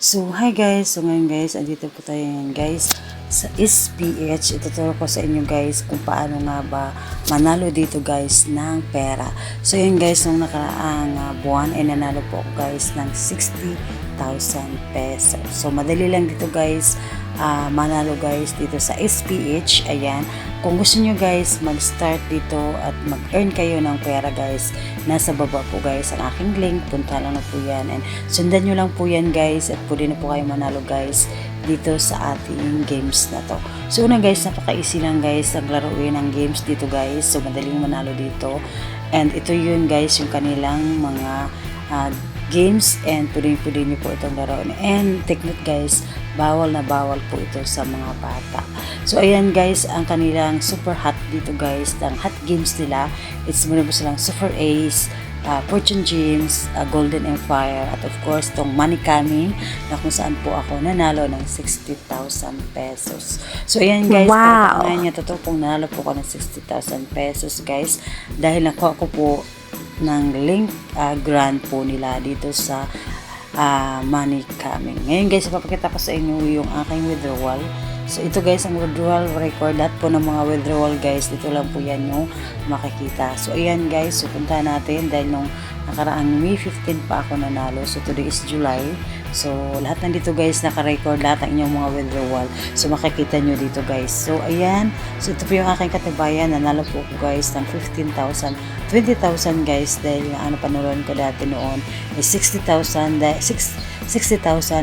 So, hi guys. So, ngayon guys, andito po tayo ngayon guys sa SPH. Ituturo ko sa inyo guys kung paano nga ba manalo dito guys ng pera. So, yun guys, nung nakaraang buwan ay nanalo po ako guys ng 60,000 pesos. So, madali lang dito guys manalo guys dito sa SPH. Ayan. Kung gusto nyo guys mag-start dito at mag-earn kayo ng pera guys, nasa baba po guys ang aking link. Punta lang na po yan and sundan nyo lang po yan guys at pwede na po kayo manalo guys dito sa ating games na to. So una guys, napaka-easy lang guys ang laruin ng games dito guys. So madaling manalo dito and ito yun guys yung kanilang mga games and pwede nyo po itong laruin. And take note guys, bawal na bawal po ito sa mga bata. So ayan guys, ang kanilang super hot dito guys, ang hot games nila, it's meron po silang Super Ace, Fortune Gems, Golden Empire, at of course itong Money Coming na kung saan po ako nanalo ng 60,000 pesos. So ayan guys, Wow! ngayon niya totoo pong nanalo po ako ng 60,000 pesos guys dahil nakuha ko po ng link grant po nila dito sa Money Coming. Ngayon guys, ipapakita ko sa inyo yung aking withdrawal. So ito guys, ang withdrawal record, lahat po ng mga withdrawal guys, dito lang po yan yung makikita. So ayan guys, so punta natin dahil nung nakaraang May 15 pa ako nanalo. So today is July. So lahat nandito guys naka-record, lahat ng inyong mga withdrawal. So makikita nyo dito guys. So ayan, so ito po yung aking katibayan. Nanalo po ako guys ng 15,000, 20,000 guys dahil yung panonood ko dati noon is 60,000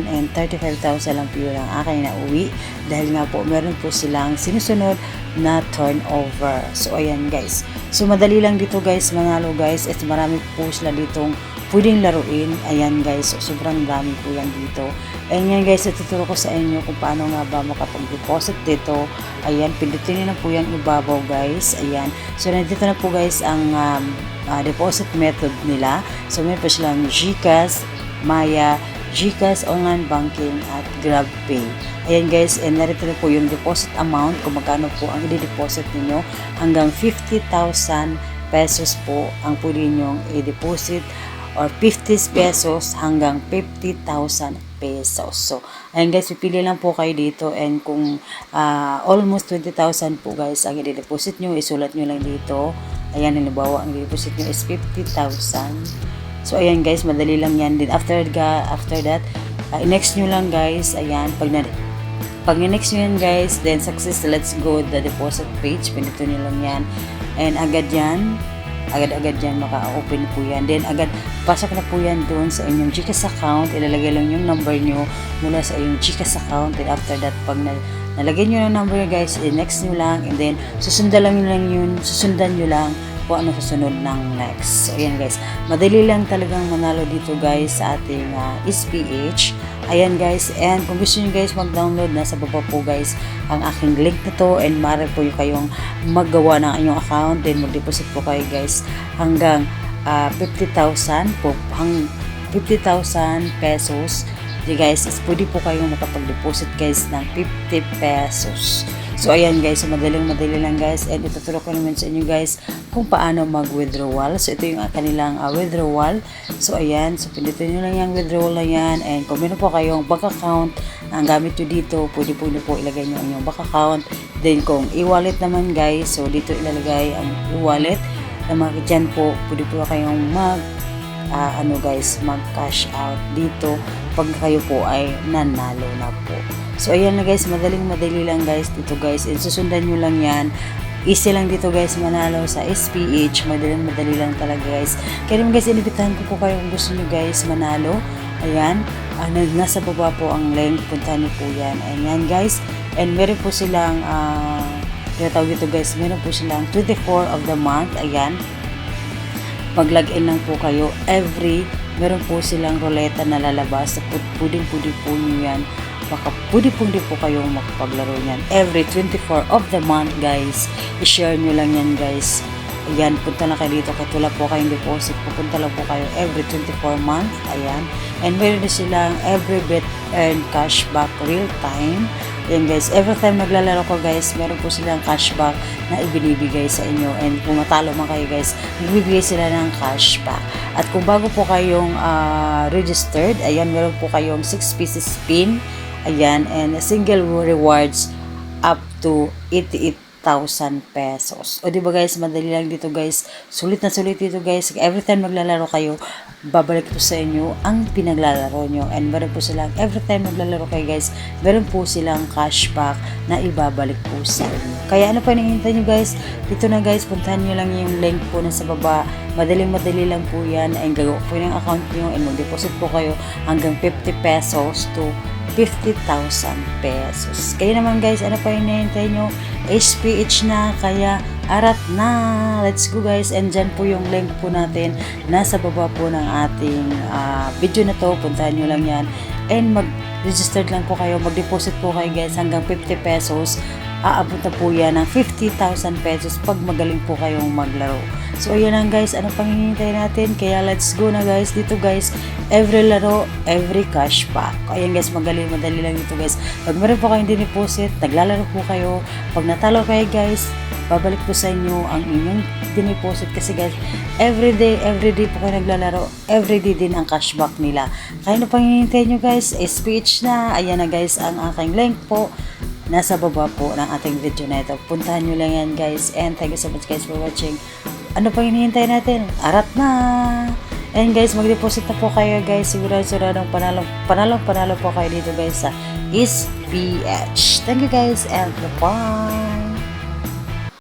and 35,000 lang po yun ang aking nauwi dahil nga po meron po silang sinusunod na turnover. So ayan guys, so madali lang dito guys manalo guys at marami po sila ditong pwedeng laruin. Ayan guys, so sobrang dami po yan dito. And yan guys, ituturo ko sa inyo kung paano nga ba makapag-deposit dito. Ayan, pindutin nyo na po yung ibabaw guys. Ayan, so nandito na po guys ang deposit method nila. So may pa silang GCash, Maya, GCash, online banking at GrabPay. Ayan guys, and narito na po yung deposit amount kung magkano po ang i-deposit niyo. Hanggang 50,000 pesos po ang pwede nyong i-deposit or 50 pesos hanggang 50,000 pesos. So, ayan guys, pipili lang po kayo dito and kung almost 20,000 po guys ang i-deposit nyo, isulat nyo lang dito. Ayan, halimbawa ang i-deposit nyo is 50,000. So, ayan guys, madali lang yan. Then, after that, next nyo lang guys. Ayan, pag next nyo yan guys, then success, let's go the deposit page. Pinito nyo lang yan. And agad yan maka-open po yan. Then agad, pasok na po yan doon sa inyong GCash account. Ilalagay lang yung number nyo mula sa inyong GCash account. And after that, pag nalagay nyo yung number guys, next nyo lang. And then, susundan nyo lang kung ano susunod ng next. So, ayan guys. Madali lang talagang manalo dito guys sa ating SPH. Ayan guys. And kung gusto nyo guys mag-download, nasa baba po guys ang aking link na to. And maaari po kayong maggawa ng inyong account. Then mag-deposit po kayo guys hanggang 50,000 po. 50,000 pesos. Di guys, pwede po kayong makapag-deposit guys ng 50 pesos. So, ayan guys, so madali lang guys. And ituturo ko naman sa inyo guys kung paano mag-withdrawal. So, ito yung kanilang withdrawal. So, ayan. So, pindutin nyo lang yung withdrawal na yan. And kung meron po kayong bank account ang gamit nyo dito, pwede po ilagay nyo ang inyong bank account. Then, kung e-wallet naman guys, so dito ilalagay ang e-wallet. Na dyan po, pwede po kayong mag-cash out dito pag kayo po ay nanalo na po. So, ayan na guys, madali lang guys dito guys. And susundan nyo lang yan. Easy lang dito guys manalo sa SPH. Madali lang talaga guys. Kaya naman guys, inibitahan ko po kayo kung gusto nyo guys manalo. Ayan. Nasa baba po ang link. Punta nyo po yan. Ayan guys. And meron po silang tinatawag dito guys. Meron po silang 24 of the month. Ayan. Mag-login lang po kayo. Meron po silang ruleta na lalabas. Puding po nyo yan. Baka pwede po kayong makapaglaro yan. Every 24 of the month guys. I-share nyo lang yan guys. Ayan, punta na kayo dito. Kahit wala po kayong deposit, pupunta lang po kayo every 24 month. Ayan. And meron na silang every bet earn cashback real time. Yan guys, every time naglalaro ko guys, meron po silang cashback na ibinibigay sa inyo. And kung matalo man kayo guys, nagbibigay sila ng cashback. At kung bago po kayong registered, ayan, meron po kayong 6 pieces spin. Ayan, and a single rewards up to 88,000 pesos. O diba guys, madali lang dito guys. Sulit na sulit dito guys. Every time maglalaro kayo, babalik po sa inyo ang pinaglalaro nyo. And meron po silang, every time maglalaro kayo guys, meron po silang cashback na ibabalik po sa inyo. Kaya ano pa hinihintay nyo guys? Dito na guys, puntahan nyo lang yung link po na sa baba. Madaling-madali lang po yan. And gagawa po yung account nyo and mag-deposit po kayo hanggang 50 pesos to 50,000 pesos. Kaya naman guys, ano pa hinihintay nyo? SPH na, kaya arat na. Let's go guys. And dyan po yung link po natin. Nasa baba po ng ating video na to. Puntahan nyo lang yan. And mag-registered lang po kayo. Mag-deposit po kayo guys hanggang 50 pesos. Aabot na po yan ng 50,000 pesos pag magaling po kayong maglaro. So ayan lang guys, ano pang hinihintay natin? Kaya let's go na guys. Dito guys, every laro, every cashback. Ayan guys, madali lang dito guys. Pag meron po kayong diniposit, naglalaro po kayo. Pag natalo kayo guys, babalik po sa inyo ang inyong diniposit. Kasi guys, everyday po kayo naglalaro. Everyday din ang cashback nila. Kaya ano pang hinihintay nyo guys? SPH na. Ayan na guys, ang aking link po. Nasa baba po ng ating video na ito. Puntahan nyo lang yan guys. And thank you so much guys for watching. Ano pang hinihintay natin? Arat na! And guys, mag-deposit na po kayo guys. Siguradong panalo po kayo dito guys sa SPH. Thank you guys and bye!